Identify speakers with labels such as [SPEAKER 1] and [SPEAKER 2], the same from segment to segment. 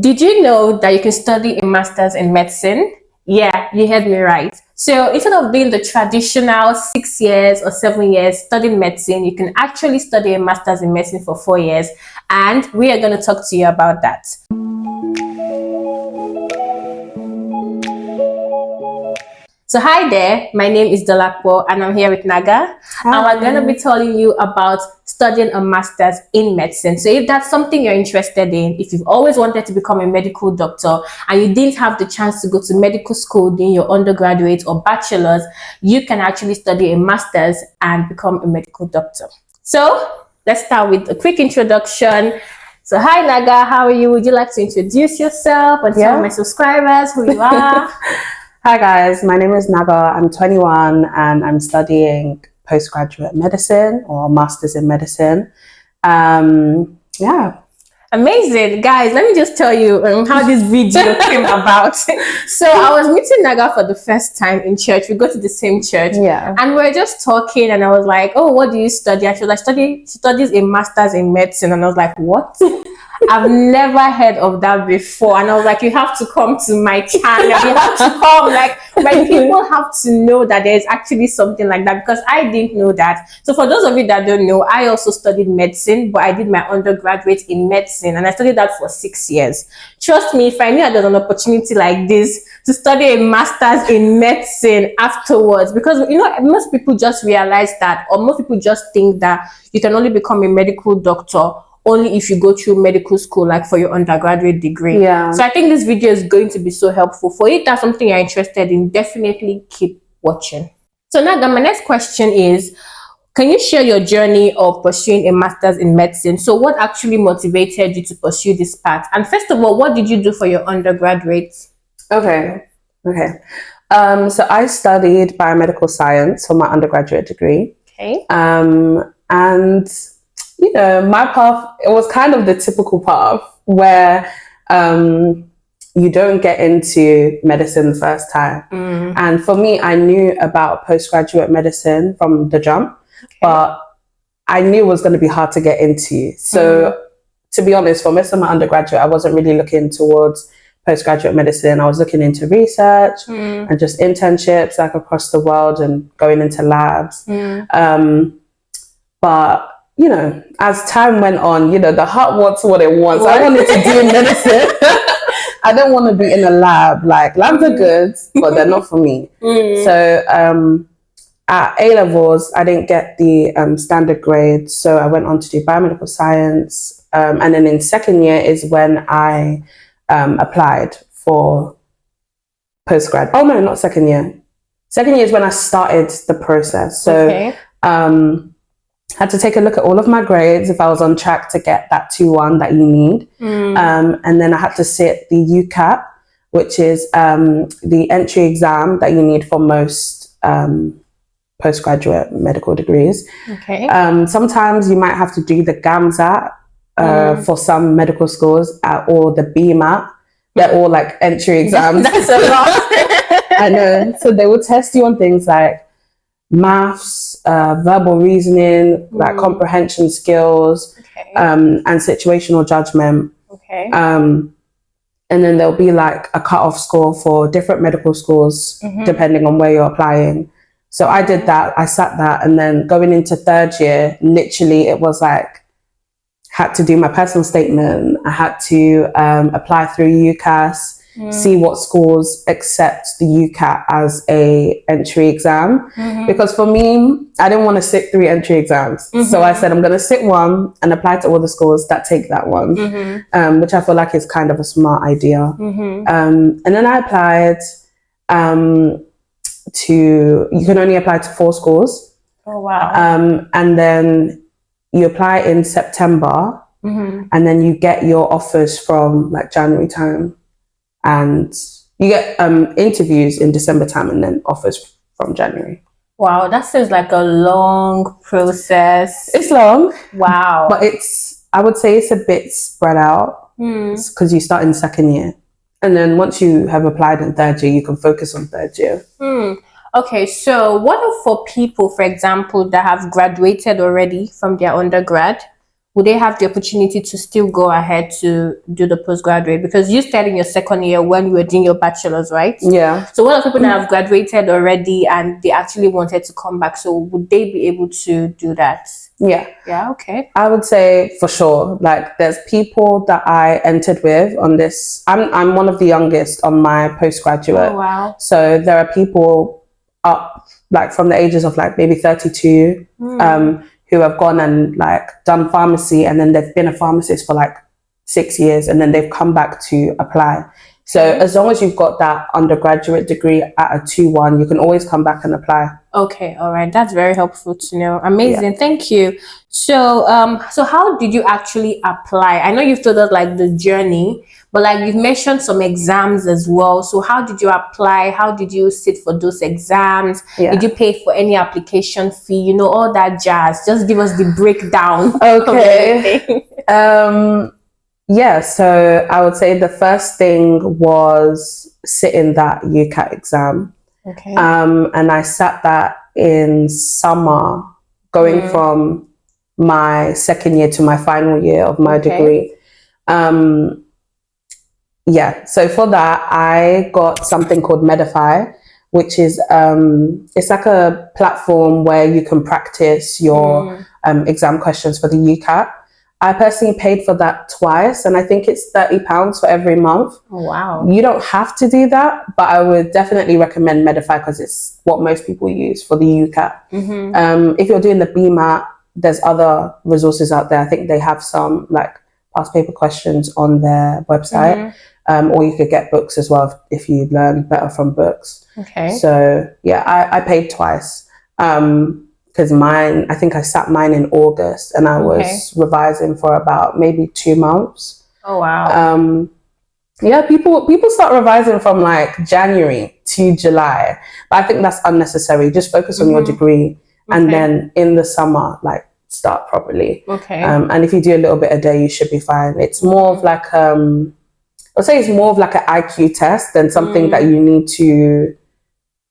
[SPEAKER 1] Did you know that you can study a master's in medicine? Yeah, you heard me right. So instead of doing the traditional 6 years or 7 years studying medicine, you can actually study a master's in medicine for 4 years. And we are going to talk to you about that. So hi there, my name is adu-dolapo and I'm here with Naga.
[SPEAKER 2] Hi.
[SPEAKER 1] And we're going to be telling you about studying a master's in medicine. So if that's something you're interested in, if you've always wanted to become a medical doctor and you didn't have the chance to go to medical school during your undergraduate or bachelor's, you can actually study a master's and become a medical doctor. So let's start with a quick introduction. So hi Naga, how are you? Would you like to introduce yourself and tell my subscribers who you are?
[SPEAKER 2] Hi guys, my name is Naga. I'm 21 and I'm studying postgraduate medicine or masters in medicine. Yeah.
[SPEAKER 1] Amazing. Guys, let me just tell you how this video came about. So I was meeting Naga for the first time in church. We go to the same church.
[SPEAKER 2] Yeah.
[SPEAKER 1] And we are just talking and I was like, oh, what do you study? And she was like, she studies a master's in medicine. And I was like, what? I've never heard of that before. And I was like, you have to come to my channel. You have to come. Like, people have to know that there's actually something like that because I didn't know that. So for those of you that don't know, I also studied medicine, but I did my undergraduate in medicine and I studied that for 6 years. Trust me, if I knew there was an opportunity like this to study a master's in medicine afterwards, because, you know, most people just realize that, or most people just think that you can only become a medical doctor only if you go through medical school, like for your undergraduate degree.
[SPEAKER 2] Yeah.
[SPEAKER 1] So I think this video is going to be so helpful. For if that's something you're interested in, definitely keep watching. So Naga, my next question is, can you share your journey of pursuing a master's in medicine? So what actually motivated you to pursue this path? And first of all, what did you do for your undergraduate?
[SPEAKER 2] Okay. So I studied biomedical science for my undergraduate degree.
[SPEAKER 1] Okay.
[SPEAKER 2] And you know, my path, it was kind of the typical path where you don't get into medicine the first time. And for me, I knew about postgraduate medicine from the jump, but I knew it was going to be hard to get into. So to be honest, for most of my undergraduate, I wasn't really looking towards postgraduate medicine. I was looking into research and just internships like across the world and going into labs. But you know, as time went on, you know, the heart wants what it wants. I wanted to do medicine. I don't want to be in a lab. Like, labs are good, but they're not for me. So at A-levels, I didn't get the standard grade. So I went on to do biomedical science. And then in second year is when I applied for postgrad. Oh, no, not second year. Second year is when I started the process. So had to take a look at all of my grades if I was on track to get that 2-1 that you need. And then I had to sit the UCAT, which is the entry exam that you need for most postgraduate medical degrees. Sometimes you might have to do the GAMSAT for some medical schools or the BMAT. They're all like entry exams.
[SPEAKER 1] That's a lot.
[SPEAKER 2] I know. So they will test you on things like maths, verbal reasoning, like comprehension skills, and situational judgment. And then there'll be like a cutoff score for different medical schools, depending on where you're applying. So I did that, I sat that, and then going into third year, literally it was like, had to do my personal statement. I had to apply through UCAS, see what schools accept the UCAT as a entry exam. Because for me, I didn't want to sit 3 entry exams. So I said, I'm going to sit one and apply to all the schools that take that one, which I feel like is kind of a smart idea. And then I applied you can only apply to 4 schools.
[SPEAKER 1] Oh, wow.
[SPEAKER 2] And then you apply in September and then you get your offers from like January time. And you get interviews in December time and then offers from January.
[SPEAKER 1] Wow, that seems like a long process.
[SPEAKER 2] It's long.
[SPEAKER 1] Wow.
[SPEAKER 2] But I would say it's a bit spread out because you start in second year. And then once you have applied in third year, you can focus on third year.
[SPEAKER 1] Okay, so what for people, for example, that have graduated already from their undergrad? would they have the opportunity to still go ahead to do the postgraduate? Because you started in your second year when you were doing your bachelor's, right?
[SPEAKER 2] Yeah.
[SPEAKER 1] So what are people that have graduated already and they actually wanted to come back? So would they be able to do that?
[SPEAKER 2] Yeah.
[SPEAKER 1] Yeah, okay.
[SPEAKER 2] I would say for sure. Like, there's people that I entered with on this. I'm one of the youngest on my postgraduate.
[SPEAKER 1] Oh, wow.
[SPEAKER 2] So there are people up like from the ages of like maybe 32 who have gone and like done pharmacy, and then they've been a pharmacist for like 6 years, and then they've come back to apply. So as long as you've got that undergraduate degree at a 2-1, you can always come back and apply.
[SPEAKER 1] Okay, all right. That's very helpful to know. Amazing. Yeah. Thank you. So so how did you actually apply? I know you've told us like the journey, but like you've mentioned some exams as well. So how did you apply? How did you sit for those exams?
[SPEAKER 2] Yeah.
[SPEAKER 1] Did you pay for any application fee? You know, all that jazz. Just give us the breakdown.
[SPEAKER 2] Okay. Yeah, so I would say the first thing was sitting that UCAT exam.
[SPEAKER 1] Okay.
[SPEAKER 2] And I sat that in summer, going from my second year to my final year of my degree. Yeah, so for that, I got something called Medify, which is it's like a platform where you can practice your exam questions for the UCAT. I personally paid for that twice, and I think it's £30 for every month.
[SPEAKER 1] Wow.
[SPEAKER 2] You don't have to do that, but I would definitely recommend Medify because it's what most people use for the UCAT. If you're doing the BMAT, there's other resources out there. I think they have some like past paper questions on their website, or you could get books as well if you learn better from books.
[SPEAKER 1] Okay.
[SPEAKER 2] So yeah, I paid twice. Because mine, I think I sat mine in August, and I was revising for about maybe 2 months.
[SPEAKER 1] Oh, wow.
[SPEAKER 2] Yeah, people start revising from like January to July, but I think that's unnecessary. Just focus on your degree, and then in the summer, like start properly.
[SPEAKER 1] Okay.
[SPEAKER 2] And if you do a little bit a day, you should be fine. It's more of like I'd say it's more of like an IQ test than something that you need to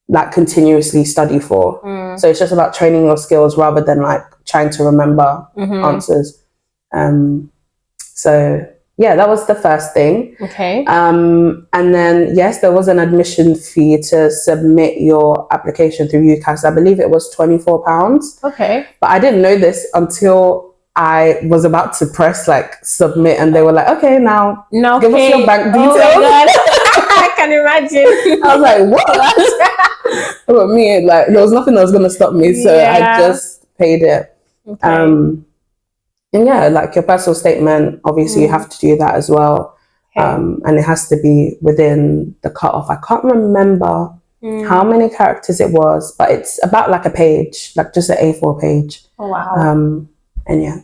[SPEAKER 2] like continuously study for. So it's just about training your skills rather than like trying to remember answers. So yeah, that was the first thing.
[SPEAKER 1] Okay.
[SPEAKER 2] And then yes, there was an admission fee to submit your application through UCAS. I believe it was £24.
[SPEAKER 1] Okay.
[SPEAKER 2] But I didn't know this until I was about to press like submit, and they were like, okay, now give us your bank details.
[SPEAKER 1] Oh my God. I can imagine.
[SPEAKER 2] I was like, what? But me, like, there was nothing that was going to stop me, so I just paid it.
[SPEAKER 1] Okay.
[SPEAKER 2] And yeah, like your personal statement, obviously you have to do that as well. And it has to be within the cutoff. I can't remember how many characters it was, but it's about like a page, like just an A4 page.
[SPEAKER 1] Oh, wow.
[SPEAKER 2] And yeah.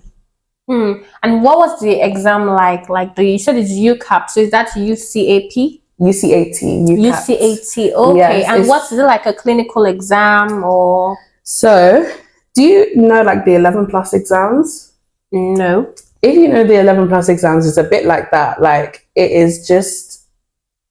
[SPEAKER 1] And what was the exam like? Like you said it's UCAP, so is that UCAP?
[SPEAKER 2] UCAT.
[SPEAKER 1] UCAT, okay. Yes, and what is it, like a clinical exam or?
[SPEAKER 2] So, do you know like the 11 plus exams?
[SPEAKER 1] No.
[SPEAKER 2] If you know the 11 plus exams, it's a bit like that. Like it is just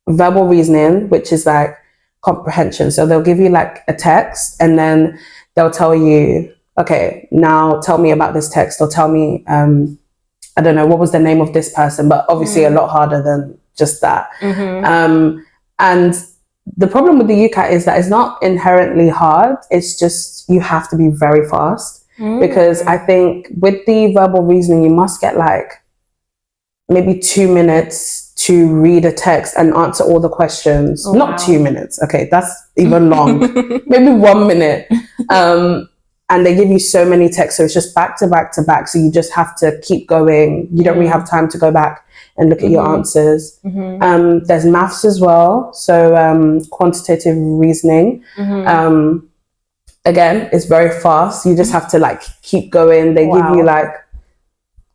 [SPEAKER 2] verbal reasoning, which is like comprehension. So they'll give you like a text, and then they'll tell you, okay, now tell me about this text, or tell me, I don't know, what was the name of this person, but obviously a lot harder than just that. And the problem with the UCAT is that it's not inherently hard. It's just you have to be very fast, because I think with the verbal reasoning, you must get like maybe 2 minutes to read a text and answer all the questions.
[SPEAKER 1] Oh,
[SPEAKER 2] not 2 minutes. Okay, that's even long. Maybe 1 minute. And they give you so many texts, so it's just back to back to back. So you just have to keep going. You don't really have time to go back and look at your answers. There's maths as well, so quantitative reasoning. Again, it's very fast. You just have to like keep going. They give you like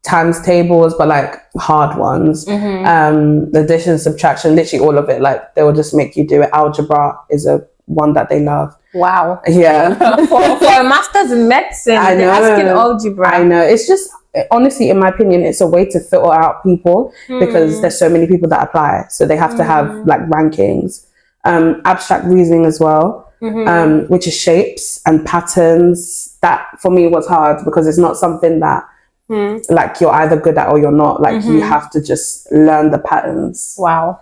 [SPEAKER 2] times tables, but like hard ones. Addition, subtraction, literally all of it. Like they will just make you do it. Algebra is one that they love.
[SPEAKER 1] Wow.
[SPEAKER 2] Yeah.
[SPEAKER 1] for a master's in medicine,
[SPEAKER 2] I know.
[SPEAKER 1] They're asking algebra.
[SPEAKER 2] I know. It's just, honestly, in my opinion, it's a way to filter out people because there's so many people that apply. So they have to have like rankings. Abstract reasoning as well, which is shapes and patterns. That for me was hard because it's not something that like you're either good at or you're not. Like you have to just learn the patterns.
[SPEAKER 1] Wow.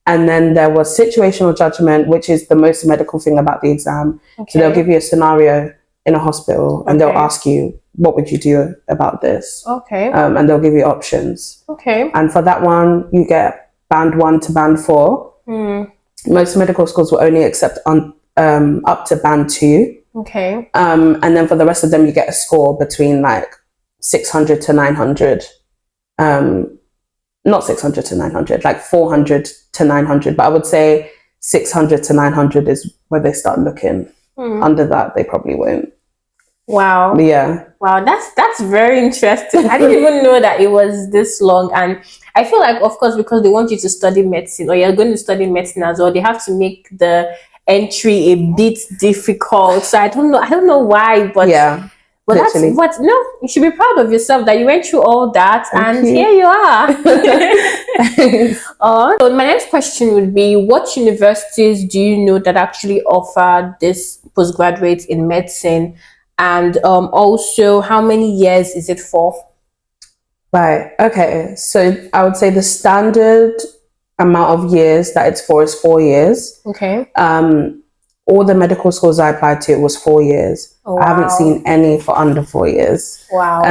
[SPEAKER 2] And then there was situational judgment, which is the most medical thing about the exam.
[SPEAKER 1] Okay.
[SPEAKER 2] So they'll give you a scenario in a hospital and they'll ask you, what would you do about this?
[SPEAKER 1] Okay.
[SPEAKER 2] And they'll give you options.
[SPEAKER 1] Okay.
[SPEAKER 2] And for that one, you get band 1 to band 4. Most medical schools will only accept up to band 2.
[SPEAKER 1] Okay.
[SPEAKER 2] And then for the rest of them, you get a score between like 600 to 900. Not 600 to 900, like 400 to 900. But I would say 600 to 900 is where they start looking. Under that, they probably won't.
[SPEAKER 1] Wow.
[SPEAKER 2] Yeah.
[SPEAKER 1] Wow, that's very interesting. I didn't even know that it was this long. And I feel like, of course, because they want you to study medicine, or you're going to study medicine as well, they have to make the entry a bit difficult. So I don't know why, but
[SPEAKER 2] yeah.
[SPEAKER 1] But
[SPEAKER 2] literally.
[SPEAKER 1] that's what, no, you should be proud of yourself that you went through all that.
[SPEAKER 2] Thank you.
[SPEAKER 1] Here you are. So my next question would be, what universities do you know that actually offer this postgraduate in medicine? And also, how many years is it for?
[SPEAKER 2] Right. Okay. So I would say the standard amount of years that it's for is 4 years.
[SPEAKER 1] Okay.
[SPEAKER 2] All the medical schools I applied to, it was 4 years.
[SPEAKER 1] Oh, wow.
[SPEAKER 2] I haven't seen any for under 4 years.
[SPEAKER 1] Wow.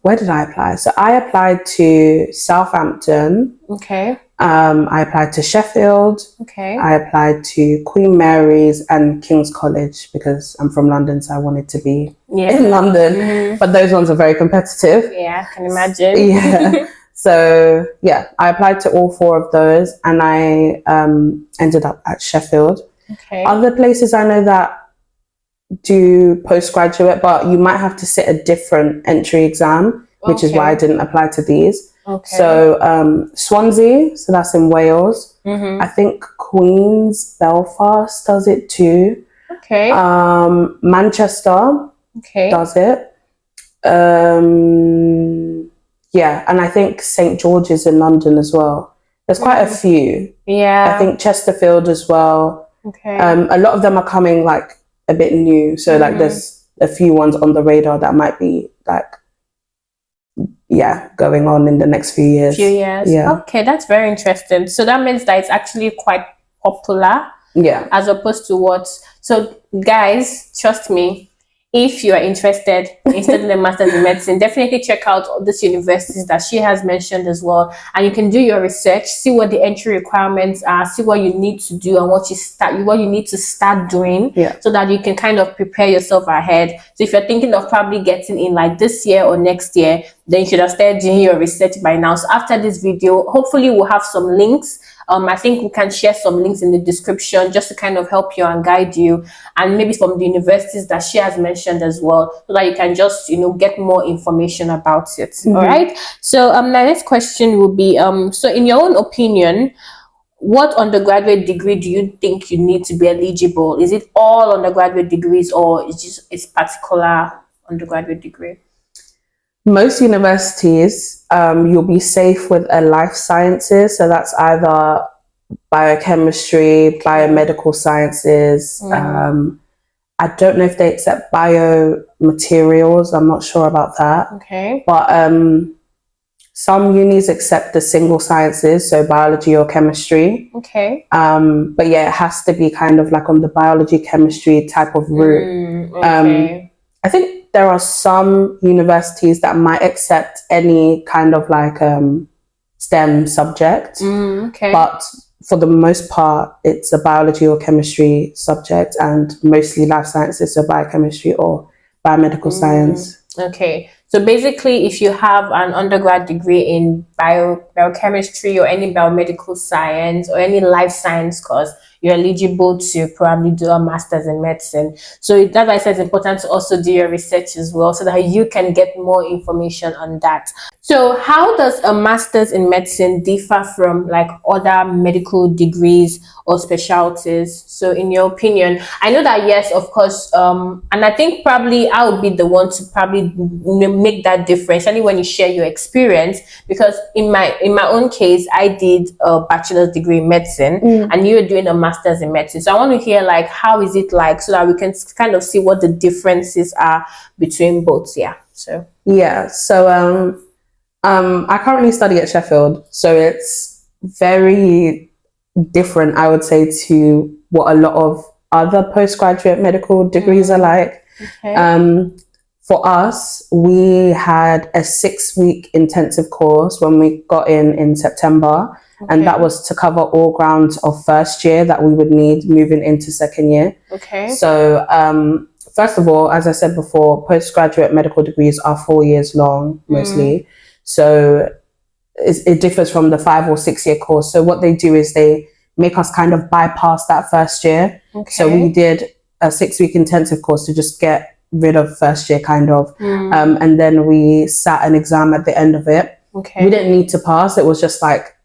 [SPEAKER 2] Where did I apply? So I applied to Southampton.
[SPEAKER 1] Okay.
[SPEAKER 2] I applied to Sheffield.
[SPEAKER 1] Okay.
[SPEAKER 2] I applied to Queen Mary's and King's College because I'm from London, so I wanted to be in London. But those ones are very competitive.
[SPEAKER 1] Yeah, I can imagine.
[SPEAKER 2] Yeah. So yeah, I applied to all 4 of those, and I ended up at Sheffield.
[SPEAKER 1] Okay.
[SPEAKER 2] Other places I know that do postgraduate, but you might have to sit a different entry exam, which is why I didn't apply to these.
[SPEAKER 1] Okay.
[SPEAKER 2] So Swansea, so that's in Wales. I think Queen's Belfast does it too.
[SPEAKER 1] Okay.
[SPEAKER 2] Manchester does it. Yeah, and I think St. George's in London as well. There's quite a few.
[SPEAKER 1] Yeah.
[SPEAKER 2] I think Chesterfield as well.
[SPEAKER 1] Okay.
[SPEAKER 2] A lot of them are coming like a bit new. So like there's a few ones on the radar that might be like, yeah, going on in the next few years. Yeah.
[SPEAKER 1] Okay, that's very interesting. So that means that it's actually quite popular.
[SPEAKER 2] Yeah.
[SPEAKER 1] As opposed to what? So guys, trust me, if you are interested in studying a master's in medicine, definitely check out all these universities that she has mentioned as well. And you can do your research, see what the entry requirements are, see what you need to do and what you need to start doing, so that you can kind of prepare yourself ahead. So if you're thinking of probably getting in like this year or next year, then you should have started doing your research by now. So after this video, hopefully we'll have some links. I think we can share some links in the description just to kind of help you and guide you, and maybe from the universities that she has mentioned as well, so that you can just, get more information about it. All right. So the next question will be, so in your own opinion, what undergraduate degree do you think you need to be eligible? Is it all undergraduate degrees, or is just a particular undergraduate degree?
[SPEAKER 2] Most universities, you'll be safe with a life sciences. So that's either biochemistry, biomedical sciences. I don't know if they accept biomaterials. I'm not sure about that.
[SPEAKER 1] Okay.
[SPEAKER 2] But some unis accept the single sciences, so biology or chemistry.
[SPEAKER 1] Okay.
[SPEAKER 2] But yeah, it has to be kind of like on the biology, chemistry type of route.
[SPEAKER 1] Okay.
[SPEAKER 2] I think there are some universities that might accept any kind of like STEM subject, but for the most part, it's a biology or chemistry subject, and mostly life sciences, so biochemistry or biomedical science.
[SPEAKER 1] Okay. So basically, if you have an undergrad degree in biochemistry or any biomedical science or any life science course, you're eligible to probably do a master's in medicine. So that's why I said it's important to also do your research as well, so that you can get more information on that. So how does a master's in medicine differ from like other medical degrees or specialties? So in your opinion, I know that yes, of course, and I think probably I would be the one to probably make that difference, especially when you share your experience, because in my own case, I did a bachelor's degree in medicine and you were doing a master's master's in medicine. So I want to hear like how is it like, so that we can kind of see what the differences are between both. Yeah. So
[SPEAKER 2] I currently study at Sheffield, so it's very different, I would say, to what a lot of other postgraduate medical degrees are like.
[SPEAKER 1] okay.
[SPEAKER 2] For us, we had a 6-week intensive course when we got in September, and that was to cover all grounds of first year that we would need moving into second year.
[SPEAKER 1] Okay.
[SPEAKER 2] So, first of all, as I said before, postgraduate medical degrees are 4 years long, mostly. So it differs from the 5 or 6 year course. So what they do is they make us kind of bypass that first year.
[SPEAKER 1] Okay.
[SPEAKER 2] So we did a 6-week intensive course to just get rid of first year kind of. And then we sat an exam at the end of it.
[SPEAKER 1] Okay.
[SPEAKER 2] We didn't need to pass. It was just like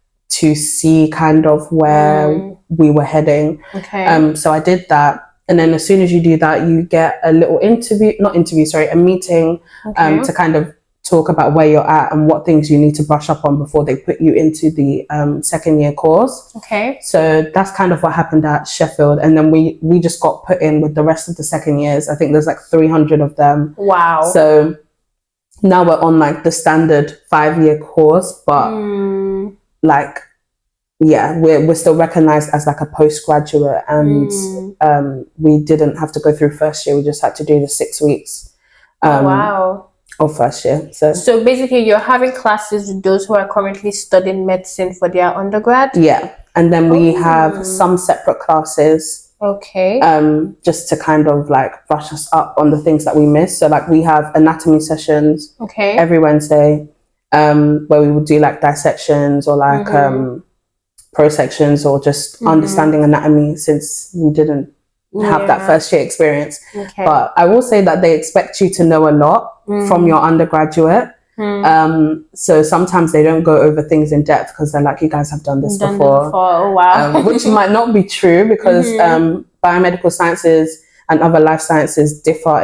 [SPEAKER 2] to see kind of where we were heading.
[SPEAKER 1] Okay.
[SPEAKER 2] So I did that. And then as soon as you do that, you get a little a meeting to kind of talk about where you're at and what things you need to brush up on before they put you into the second year course.
[SPEAKER 1] Okay.
[SPEAKER 2] So that's kind of what happened at Sheffield. And then we just got put in with the rest of the second years. I think there's like 300 of them.
[SPEAKER 1] Wow.
[SPEAKER 2] So now we're on like the standard 5-year course, but like, yeah, we're still recognized as like a postgraduate, and we didn't have to go through first year. We just had to do the 6 weeks.
[SPEAKER 1] Wow.
[SPEAKER 2] Of first year. So
[SPEAKER 1] basically you're having classes with those who are currently studying medicine for their undergrad?
[SPEAKER 2] Yeah. And then we have some separate classes.
[SPEAKER 1] Okay.
[SPEAKER 2] Just to kind of like brush us up on the things that we missed. So like we have anatomy sessions every Wednesday, where we would do like dissections or like prosections or just understanding anatomy, since we didn't have that first year experience.
[SPEAKER 1] Okay.
[SPEAKER 2] But I will say that they expect you to know a lot from your undergraduate. So sometimes they don't go over things in depth because they're like, you guys have done this before.
[SPEAKER 1] Oh, wow.
[SPEAKER 2] Which might not be true, because biomedical sciences and other life sciences differ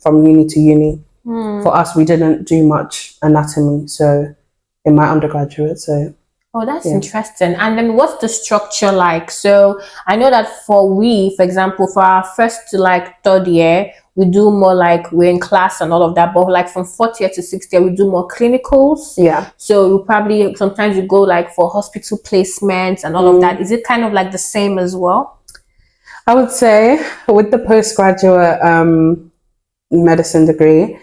[SPEAKER 2] from uni to uni. For us, we didn't do much anatomy, so in my undergraduate. So
[SPEAKER 1] oh, that's interesting. And then what's the structure like? So I know that for example, for our first to like third year, we do more like we're in class and all of that. But like from fourth year to sixth year, we do more clinicals. Yeah. So you probably, sometimes you go like for hospital placements and all of that. Is it kind of like the same as well?
[SPEAKER 2] I would say with the postgraduate medicine degree,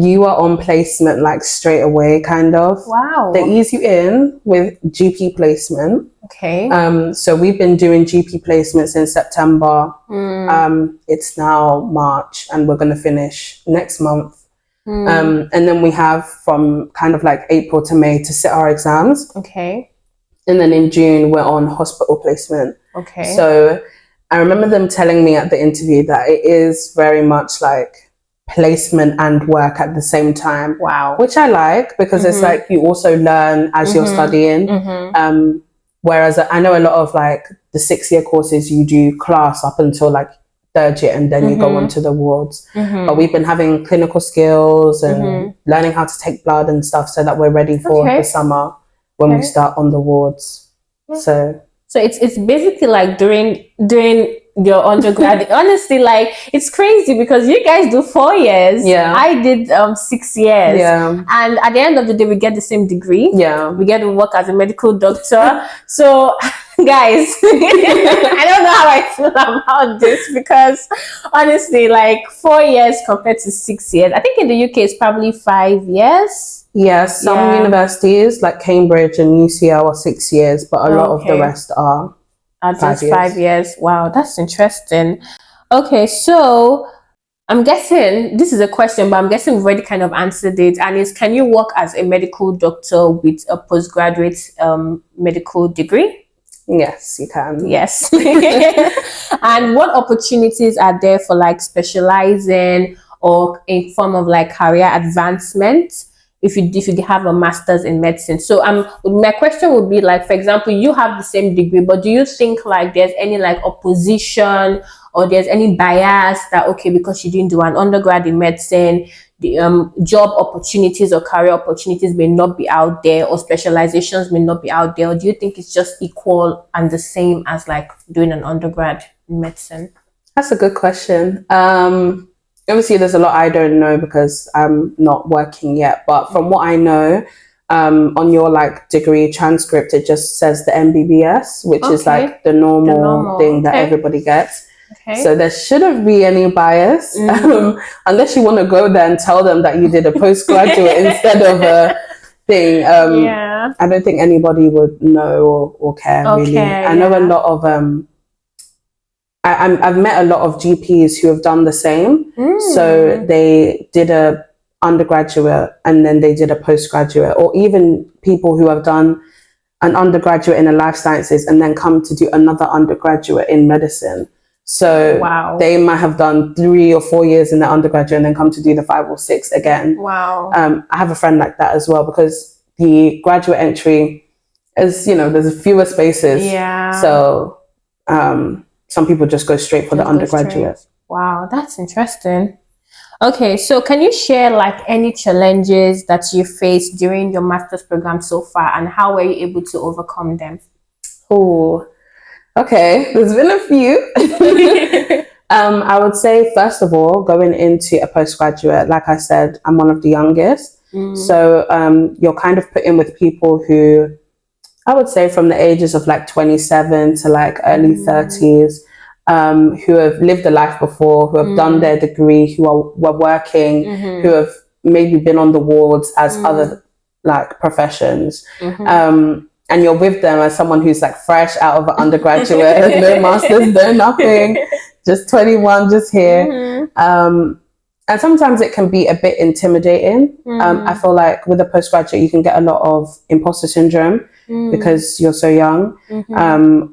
[SPEAKER 2] you are on placement like straight away, kind of.
[SPEAKER 1] Wow.
[SPEAKER 2] They ease you in with GP placement.
[SPEAKER 1] Okay.
[SPEAKER 2] So we've been doing GP placements in September. It's now March and we're going to finish next month. And then we have from kind of like April to May to sit our exams.
[SPEAKER 1] Okay.
[SPEAKER 2] And then in June we're on hospital placement.
[SPEAKER 1] Okay.
[SPEAKER 2] So I remember them telling me at the interview that it is very much like placement and work at the same time.
[SPEAKER 1] Wow.
[SPEAKER 2] Which I like, because it's like you also learn as you're studying. Whereas I know a lot of like the 6-year courses, you do class up until like third year and then you go on to the wards. But we've been having clinical skills and learning how to take blood and stuff so that we're ready for the summer when we start on the wards. So
[SPEAKER 1] it's basically like during your undergrad. Honestly, like it's crazy because you guys do 4 years.
[SPEAKER 2] Yeah.
[SPEAKER 1] I did 6 years. Yeah. And at the end of the day, we get the same degree.
[SPEAKER 2] Yeah.
[SPEAKER 1] We get to work as a medical doctor. So guys, I don't know how I feel about this, because honestly, like 4 years compared to 6 years. I think in the UK it's probably 5 years.
[SPEAKER 2] Yes, some universities like Cambridge and UCL are 6 years, but a lot of the rest are
[SPEAKER 1] just 5 years. Wow, that's interesting. Okay, so I'm guessing this is a question, but I'm guessing we've already kind of answered it. And it's, can you work as a medical doctor with a postgraduate medical degree?
[SPEAKER 2] Yes, you can.
[SPEAKER 1] Yes. And what opportunities are there for like specializing or a form of like career advancement if you have a master's in medicine? So my question would be like, for example, you have the same degree, but do you think like there's any like opposition or there's any bias that, okay, because you didn't do an undergrad in medicine, the job opportunities or career opportunities may not be out there, or specializations may not be out there? Or do you think it's just equal and the same as like doing an undergrad in medicine?
[SPEAKER 2] That's a good question. Obviously, there's a lot I don't know because I'm not working yet. But from what I know, on your like degree transcript, it just says the MBBS, which is like the normal thing that everybody gets. Okay. So there shouldn't be any bias, unless you want to go there and tell them that you did a postgraduate instead of a thing. I don't think anybody would know or care really. I know a lot of I've met a lot of GPs who have done the same. So they did a undergraduate and then they did a postgraduate, or even people who have done an undergraduate in the life sciences and then come to do another undergraduate in medicine. So they might have done 3 or 4 years in the undergraduate and then come to do the 5 or 6 again. I have a friend like that as well, because the graduate entry is, there's fewer spaces. So some people just go straight for the undergraduate.
[SPEAKER 1] Wow, that's interesting. Okay, so can you share like any challenges that you faced during your master's program so far, and how were you able to overcome them?
[SPEAKER 2] Oh, okay, there's been a few. I would say, first of all, going into a postgraduate, like I said, I'm one of the youngest. So you're kind of put in with people who, I would say from the ages of like 27 to like early 30s, who have lived a life before, who have done their degree, were working, who have maybe been on the wards as other like professions. And you're with them as someone who's like fresh out of an undergraduate, no masters, no nothing, just 21, just here. And sometimes it can be a bit intimidating. I feel like with a postgraduate, you can get a lot of imposter syndrome because you're so young,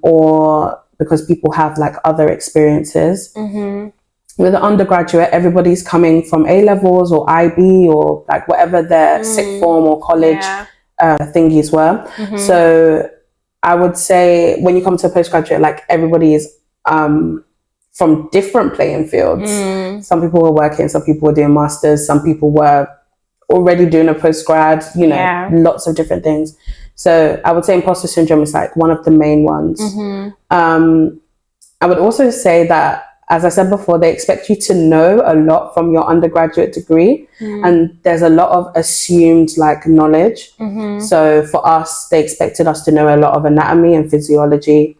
[SPEAKER 2] or because people have like other experiences. With an undergraduate, everybody's coming from A levels or IB or like whatever their sixth form or college thingies were. So I would say when you come to a postgraduate, like everybody is from different playing fields. Some people were working, some people were doing masters, some people were already doing a postgrad, lots of different things. So I would say imposter syndrome is like one of the main ones. I would also say that, as I said before, they expect you to know a lot from your undergraduate degree, and there's a lot of assumed like knowledge. So for us, they expected us to know a lot of anatomy and physiology.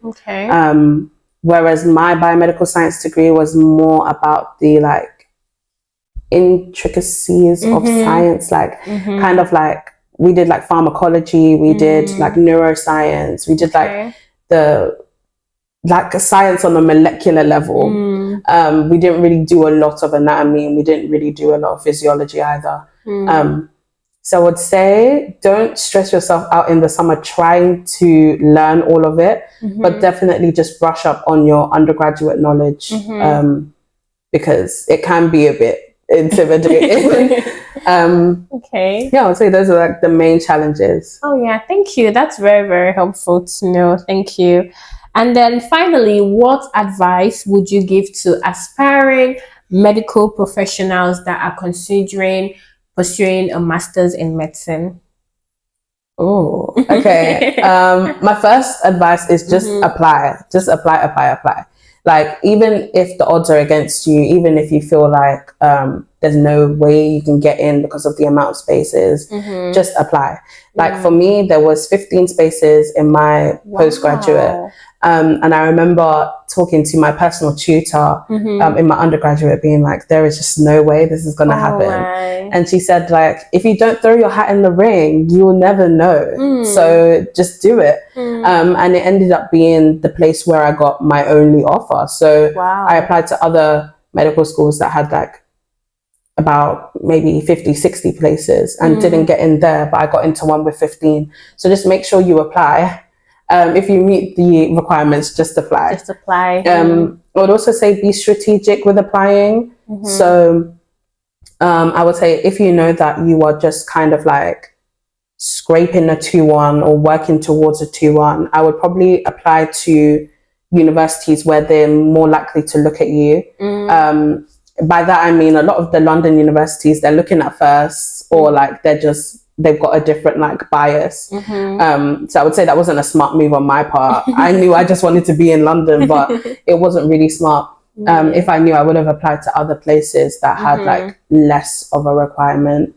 [SPEAKER 2] Whereas my biomedical science degree was more about the like intricacies of science, like kind of like we did like pharmacology, we did like neuroscience, we did like a science on a molecular level. We didn't really do a lot of anatomy, and we didn't really do a lot of physiology either. So I would say don't stress yourself out in the summer trying to learn all of it, but definitely just brush up on your undergraduate knowledge, because it can be a bit intimidating. I would say those are like the main challenges.
[SPEAKER 1] Thank you. That's very, very helpful to know. Thank you. And then finally, what advice would you give to aspiring medical professionals that are considering pursuing a master's in medicine?
[SPEAKER 2] Oh, okay. My first advice is just apply. Just apply. Like, even if the odds are against you, even if you feel like there's no way you can get in because of the amount of spaces, just apply. Like for me, there was 15 spaces in my postgraduate. And I remember talking to my personal tutor in my undergraduate, being like, there is just no way this is going to happen. And she said, like, if you don't throw your hat in the ring, you will never know. So just do it. And it ended up being the place where I got my only offer. So I applied to other medical schools that had like about maybe 50, 60 places and didn't get in there, but I got into one with 15. So just make sure you apply. If you meet the requirements, just apply. I would also say be strategic with applying. So I would say if you know that you are just kind of like scraping a 2-1 or working towards a 2-1, I would probably apply to universities where they're more likely to look at you. by that I mean a lot of the London universities, they're looking at first, or like they've got a different like bias. So I would say that wasn't a smart move on my part. I knew I just wanted to be in London, but it wasn't really smart. If I knew, I would have applied to other places that had like less of a requirement.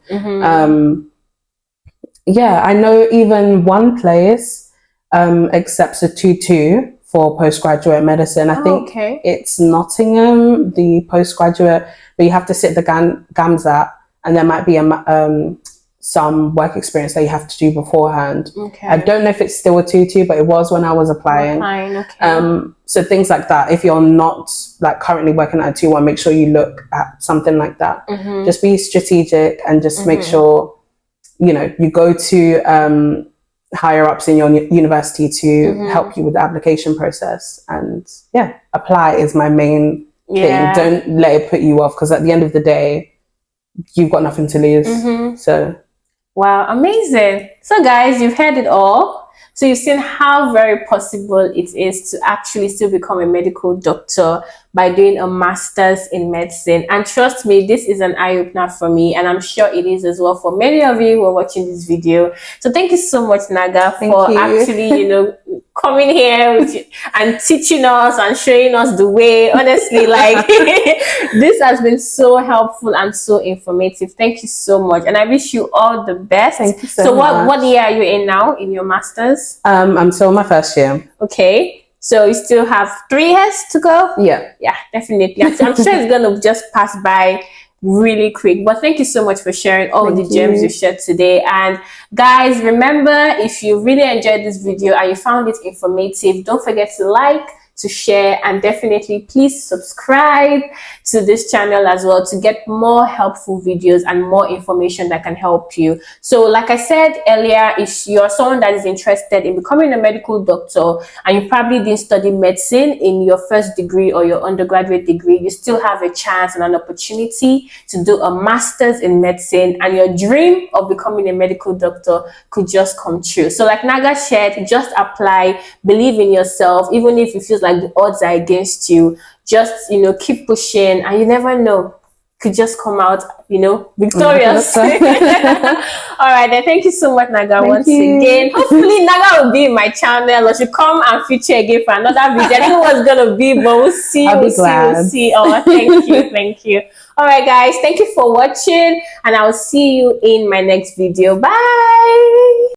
[SPEAKER 2] Yeah, I know even one place accepts a 2-2 for postgraduate medicine. I think it's Nottingham, the postgraduate, but you have to sit the GAMSAT, and there might be some work experience that you have to do beforehand. I don't know if it's still a 2-2, but it was when I was applying. So things like that. If you're not like currently working at a 2-1, make sure you look at something like that. Just be strategic and just make sure, you know, you go to higher ups in your university to help you with the application process. And yeah, apply is my main thing. Don't let it put you off, because at the end of the day, you've got nothing to lose. So
[SPEAKER 1] wow, amazing. So guys, you've heard it all. So you've seen how very possible it is to actually still become a medical doctor by doing a master's in medicine. And trust me, this is an eye-opener for me, and I'm sure it is as well for many of you who are watching this video. So thank you so much, Naga, for actually, you know, coming here with you and teaching us and showing us the way. Honestly, like this has been so helpful and so informative. Thank you so much, and I wish you all the best.
[SPEAKER 2] Thank you so much.
[SPEAKER 1] What year are you in now in your master's?
[SPEAKER 2] I'm still in my first year.
[SPEAKER 1] Okay. So you still have 3 years to go?
[SPEAKER 2] Yeah.
[SPEAKER 1] Yeah, definitely. I'm sure it's going to just pass by really quick. But thank you so much for sharing all the gems you shared today. And guys, remember, if you really enjoyed this video and you found it informative, don't forget to like, to share, and definitely please subscribe to this channel as well to get more helpful videos and more information that can help you. So like I said earlier, if you're someone that is interested in becoming a medical doctor and you probably didn't study medicine in your first degree or your undergraduate degree, you still have a chance and an opportunity to do a master's in medicine, and your dream of becoming a medical doctor could just come true. So like Naga shared, just apply, believe in yourself, even if it feels like the odds are against you. Just, you know, keep pushing, and you never know, could just come out, you know, victorious. All right, then thank you so much, Naga, once again. Hopefully Naga will be in my channel, or she'll come and feature again for another video. I don't know what's gonna be, but we'll see. We'll see. Oh, thank you, thank you. All right, guys, thank you for watching, and I'll see you in my next video. Bye.